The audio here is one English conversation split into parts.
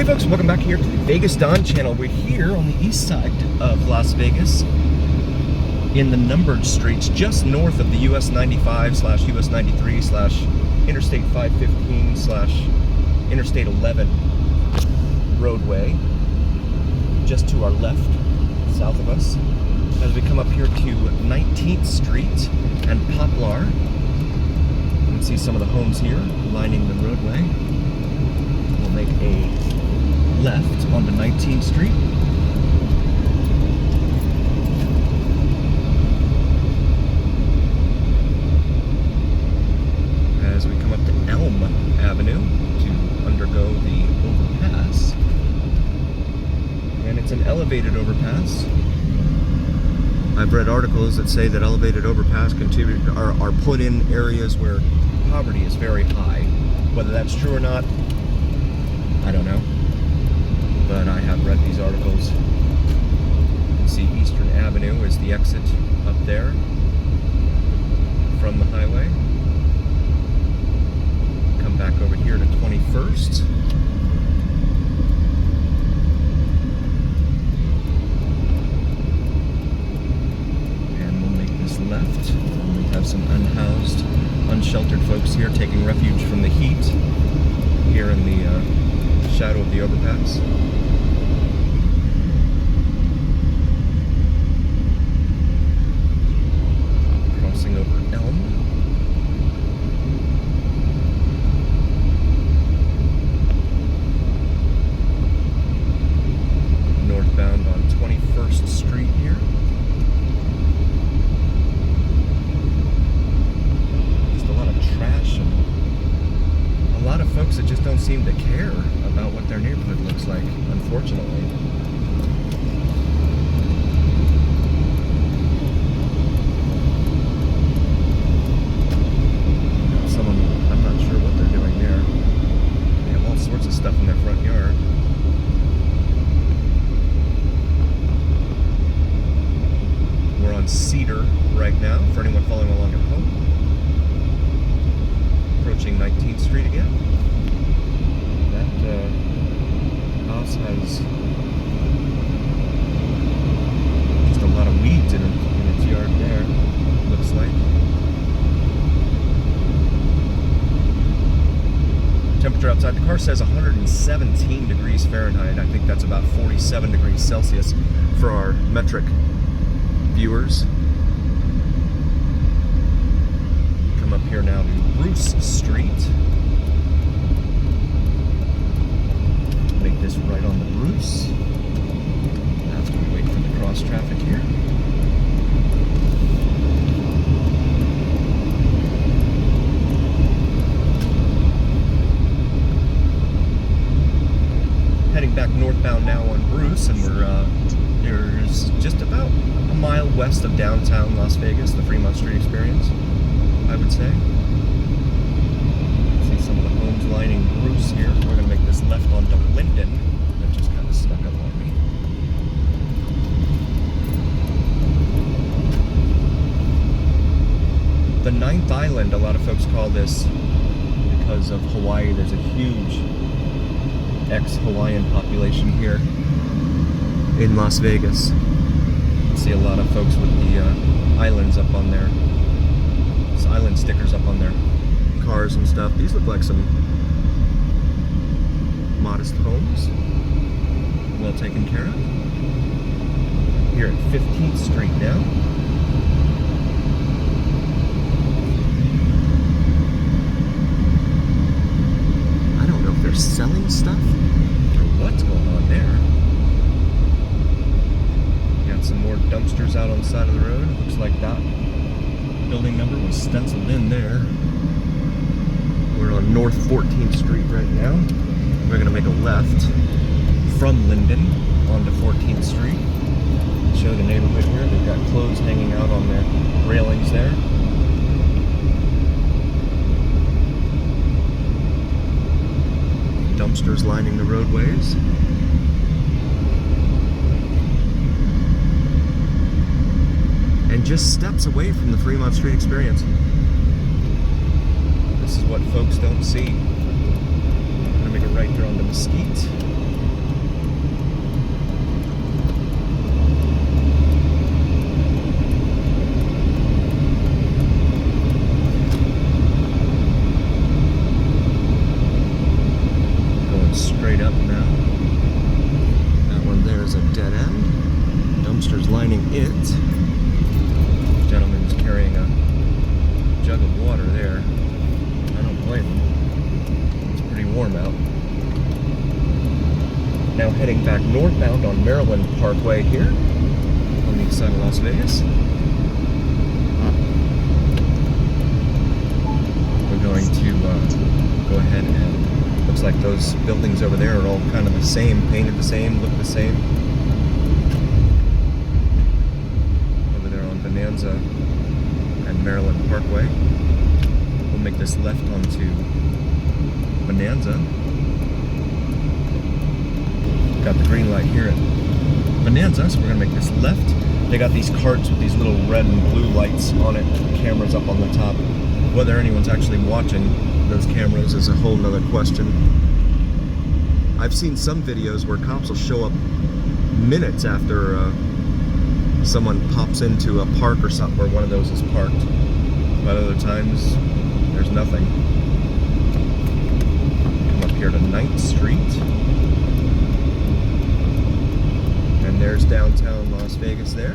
Hey folks, welcome back here to the Vegas Dawn channel. We're here on the east side of Las Vegas in the numbered streets just north of the US 95 / US 93 / Interstate 515 / Interstate 11 roadway. Just to our left, south of us, as we come up here to 19th Street and Poplar. You can see some of the homes here lining the roadway. We'll make a left onto 19th Street. As we come up to Elm Avenue to undergo the overpass. And it's an elevated overpass. I've read articles that say that elevated overpass are put in areas where poverty is very high. Whether that's true or not, I don't know. But I have read these articles. You can see Eastern Avenue is the exit up there from the highway. Come back over here to 21st. And we'll make this left. We have some unhoused, unsheltered folks here taking refuge from the heat here in the shadow of the overpass. Crossing over Elm. Northbound on 21st Street here. Just a lot of trash and a lot of folks that just don't seem to care about what their neighborhood looks like, unfortunately. I'm not sure what they're doing there. They have all sorts of stuff in their front yard. We're on Cedar right now, for anyone following along at home. Approaching 19th Street again. That house has just a lot of weeds in its yard there, looks like. Temperature outside the car says 117 degrees Fahrenheit. I think that's about 47 degrees Celsius for our metric viewers. Come up here now to Bruce Street. Make this right on the Bruce. After we wait for the cross traffic here. Heading back northbound now on Bruce, and there's just about a mile west of downtown Las Vegas, the Fremont Street experience, I would say. See some of the homes lining Bruce here. We're going to make this left onto Linden. That just kind of snuck up on me. The Ninth Island, a lot of folks call this because of Hawaii. There's a huge ex-Hawaiian population here in Las Vegas. You see a lot of folks with the islands up on their island stickers up on their cars and stuff. These look like some modest homes, well taken care of. Here at 15th Street now. I don't know if they're selling stuff or what's going on there. Got some more dumpsters out on the side of the road. Looks like that building number was stenciled in there. We're on North 14th Street right now. We're going to make a left from Linden onto 14th Street. Show the neighborhood here. They've got clothes hanging out on their railings there. Dumpsters lining the roadways. And just steps away from the Fremont Street experience. This is what folks don't see. I'm gonna make a right there onto Mesquite. straight up now. That one there is a dead end. Dumpster's lining it. Gentleman's carrying a jug of water there. I don't blame him. It's pretty warm out. Now heading back northbound on Maryland Parkway here on the east side of Las Vegas. We're going to go ahead and looks like those buildings over there are all kind of the same, painted the same, look the same. Over there on Bonanza and Maryland Parkway. We'll make this left onto Bonanza. Got the green light here at Bonanza, so we're gonna make this left. They got these carts with these little red and blue lights on it, cameras up on the top. Whether anyone's actually watching those cameras is a whole nother question. I've seen some videos where cops will show up minutes after someone pops into a park or something where one of those is parked. But other times, there's nothing. Come up here to 9th Street. And there's downtown Las Vegas there.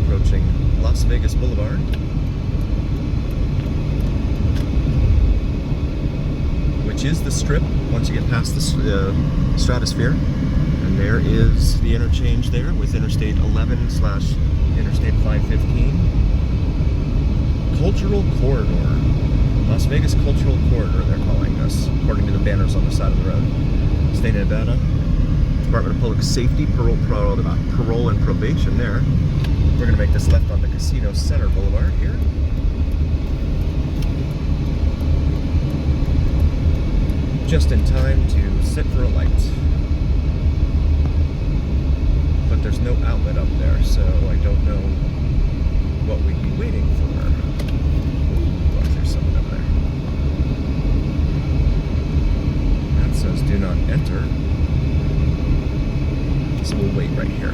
Approaching Las Vegas Boulevard. Which is the strip once you get past the stratosphere. And there is the interchange there with Interstate 11/Interstate 515. Cultural Corridor. Las Vegas Cultural Corridor, they're calling us, according to the banners on the side of the road. State of Nevada, Department of Public Safety, parole and probation there. We're going to make this left onto Casino Center Boulevard here. Just in time to sit for a light. But there's no outlet up there, so I don't know what we'd be waiting for. Ooh, there's someone up there. That says do not enter. So we'll wait right here.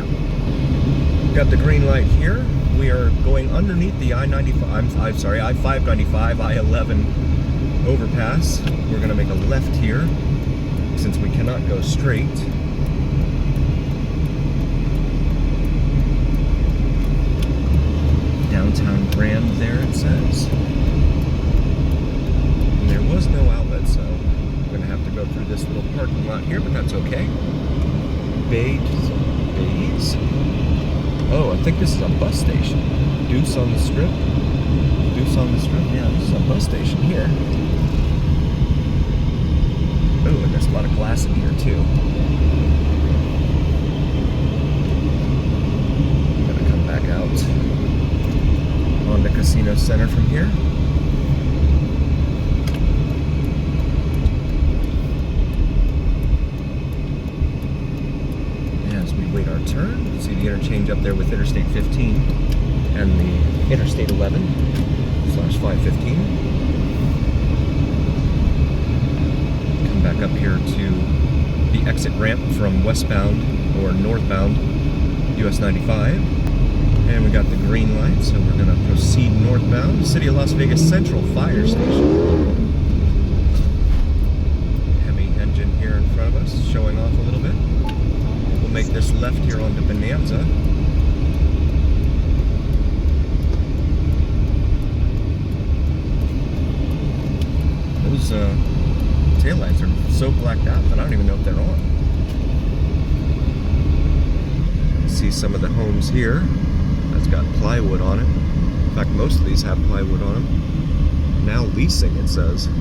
Got the green light here. We are going underneath the I-595, I-11 overpass. We're going to make a left here since we cannot go straight. Downtown Grand there, it says. And there was no outlet, so I'm going to have to go through this little parking lot here, but that's okay. Bays. Oh, I think this is a bus station. Deuce on the Strip. Deuce on the Strip. Yeah, this is a bus station here. Oh, and there's a lot of glass in here too. I'm gonna come back out on the Casino Center from here. As we wait our turn, see the interchange up there with Interstate 15 and the Interstate 11/515. Back up here to the exit ramp from westbound or northbound US 95. And we got the green light, so we're going to proceed northbound. City of Las Vegas Central Fire Station. Hemi engine here in front of us, showing off a little bit. We'll make this left here onto Bonanza. Those taillights are so blacked out that I don't even know if they're on. See some of the homes here that's got plywood on it. In fact, most of these have plywood on them. Now leasing, it says. I'm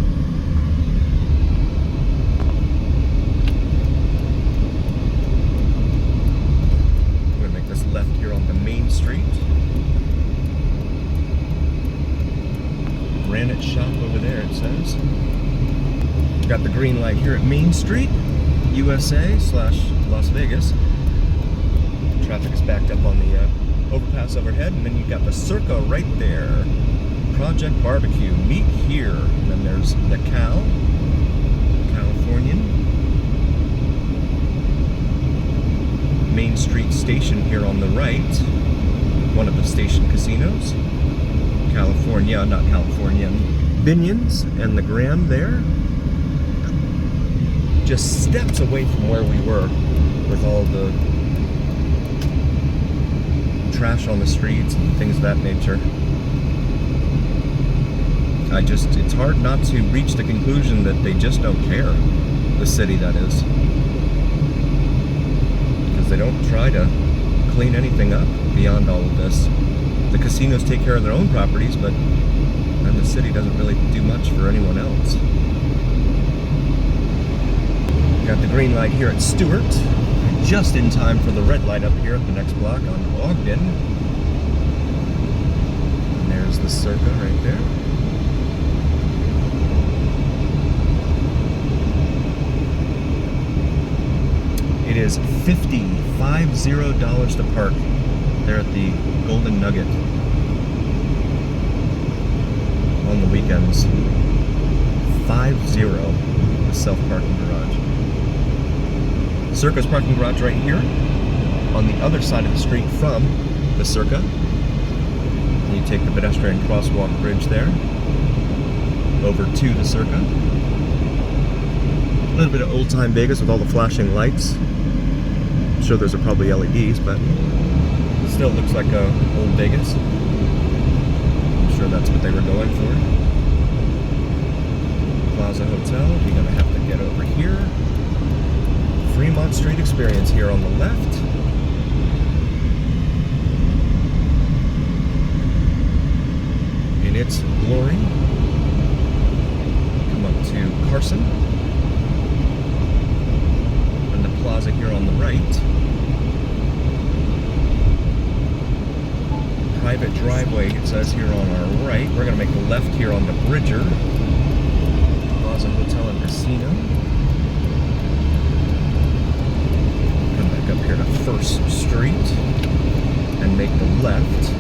going to make this left here onto Main Street. Granite shop over there, it says. Got the green light here at Main Street, USA/Las Vegas. Traffic is backed up on the overpass overhead, and then you've got the Circa right there. Project Barbecue, meet here. And then there's the Californian. Main Street Station here on the right. One of the station casinos. California, not Californian. Binions and the Grand there. Just steps away from where we were with all the trash on the streets and things of that nature. It's hard not to reach the conclusion that they just don't care, the city that is. Because they don't try to clean anything up beyond all of this. The casinos take care of their own properties, but then the city doesn't really do much for anyone else. Got the green light here at Stewart, just in time for the red light up here at the next block on Ogden. And there's the Circa right there. It is $50 to park there at the Golden Nugget on the weekends. 50, the self-parking garage. Circa's parking garage right here on the other side of the street from the Circa. And you take the pedestrian crosswalk bridge there over to the Circa. A little bit of old-time Vegas with all the flashing lights. I'm sure those are probably LEDs, but it still looks like old Vegas. I'm sure that's what they were going for. Plaza Hotel, you're gonna have to get over here. Fremont Street experience here on the left. In its glory. Come up to Carson. And the plaza here on the right. Private driveway, it says here on our right. We're going to make a left here on the Bridger. Plaza Hotel and Casino. Come back up here to First Street and make the left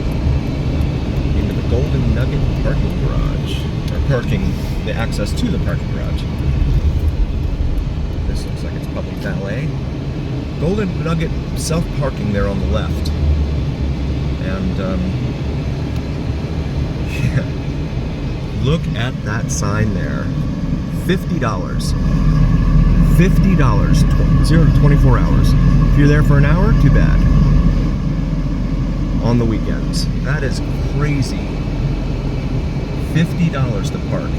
into the Golden Nugget parking garage. Or the access to the parking garage. This looks like it's public valet. Golden Nugget self-parking there on the left. And, yeah. Look at that sign there. $50. $50, 0 to 24 hours. If you're there for an hour, too bad. On the weekends. That is crazy. $50 to park.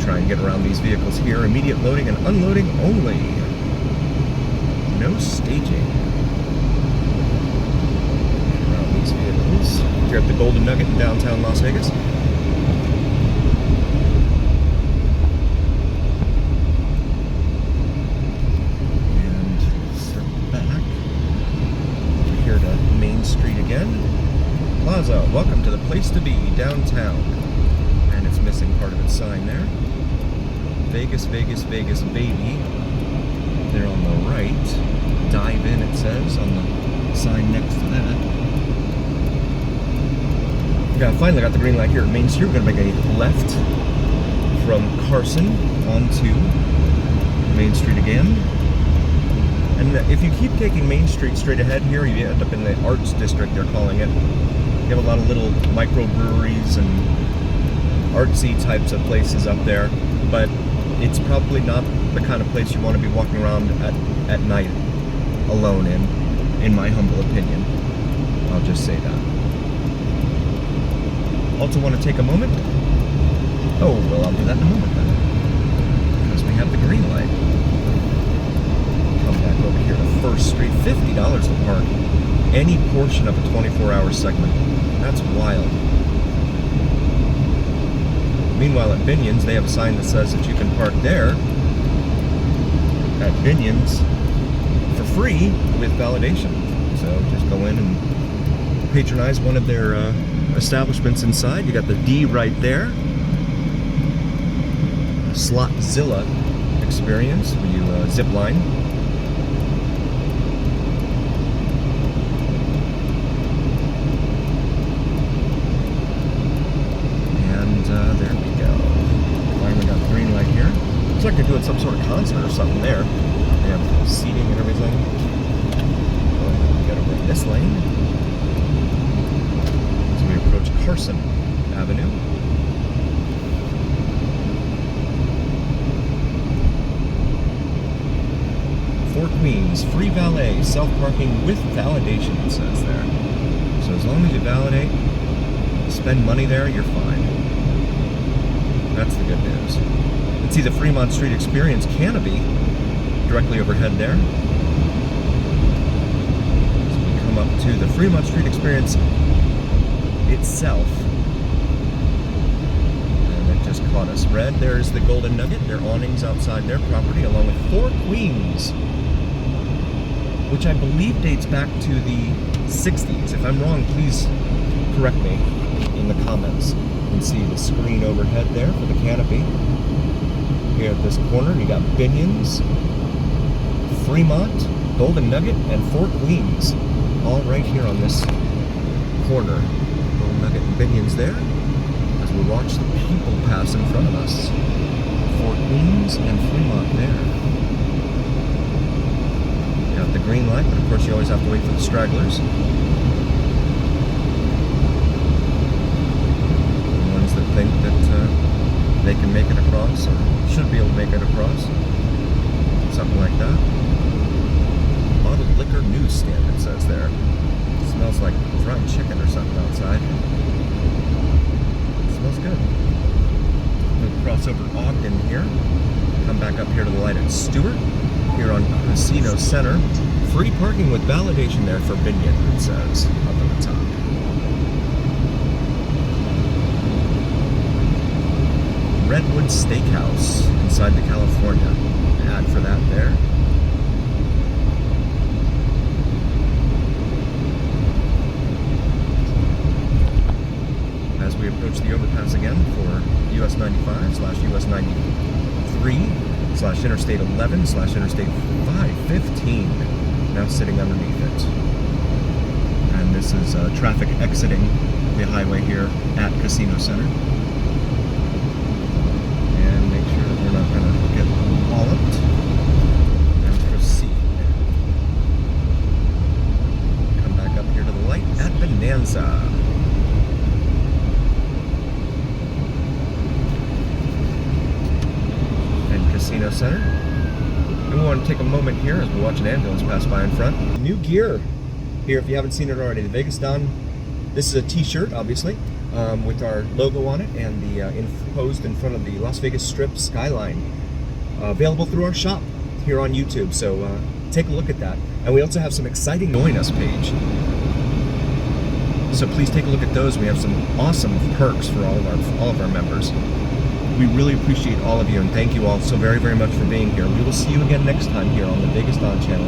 Try and get around these vehicles here. Immediate loading and unloading only. No staging. Around these vehicles. Here at the Golden Nugget in downtown Las Vegas. And circle back. Over here to Main Street again. Plaza, welcome to the place to be, downtown. And it's missing part of its sign there. Vegas, Vegas, Vegas, baby. There on the right. Dive in, it says, on the sign next to that. Finally got the green light here at Main Street. We're going to make a left from Carson onto Main Street again. And if you keep taking Main Street straight ahead here, you end up in the Arts District, they're calling it. You have a lot of little microbreweries and artsy types of places up there, but it's probably not the kind of place you want to be walking around at night alone in my humble opinion. I'll just say that. Also want to take a moment. Oh, well, I'll do that in a moment then. Because we have the green light. Come back over here to First Street. $50 to park any portion of a 24-hour segment. That's wild. Meanwhile, at Binions, they have a sign that says that you can park there at Binions for free with validation. So just go in and patronize one of their establishments inside. You got the D right there. A Slotzilla experience where you zip line. There we go. Finally got the green light here. Looks like they're doing some sort of concert or something there. They have seating and everything. We got over in this lane. As we approach Carson Avenue. Four Queens, free valet, self-parking with validation, it says there. So as long as you validate, spend money there, you're fine. That's the good news. Let's see the Fremont Street Experience canopy directly overhead there. So we come up to the Fremont Street Experience itself. And it just caught us red. There's the Golden Nugget, their awnings outside their property, along with Four Queens, which I believe dates back to the 60s. If I'm wrong, please correct me in the comments. You can see the screen overhead there for the canopy. Here at this corner, you got Binions, Fremont, Golden Nugget, and Four Queens, all right here on this corner. Golden Nugget and Binions there, as we watch the people pass in front of us. Four Queens and Fremont there. Got the green light, but of course you always have to wait for the stragglers. The ones that think that they can make it across, or should be able to make it across. Something like that. Bottled liquor newsstand, it says there. It smells like fried chicken or something outside. It smells good. We'll cross over Ogden here. Come back up here to the light at Stewart. Here on Casino Center. Free parking with validation there for Binion, it says, up at the top. Redwood Steakhouse inside the California. Ad for that there. As we approach the overpass again for US 95 / US 93 / Interstate 11 / Interstate 515, now sitting underneath it. And this is traffic exiting the highway here at Casino Center. And make sure that we're not going to get walloped. And proceed. Come back up here to the light at Bonanza. Casino Center. And we want to take a moment here as we watch an ambulance pass by in front. New gear here, if you haven't seen it already. The Vegas Don. This is a t-shirt, obviously, with our logo on it and the imposed in front of the Las Vegas Strip skyline. Available through our shop here on YouTube, so take a look at that. And we also have some exciting Join Us page. So please take a look at those. We have some awesome perks for all of our members. We really appreciate all of you, and thank you all so very, very much for being here. We will see you again next time here on the Vegas Don channel.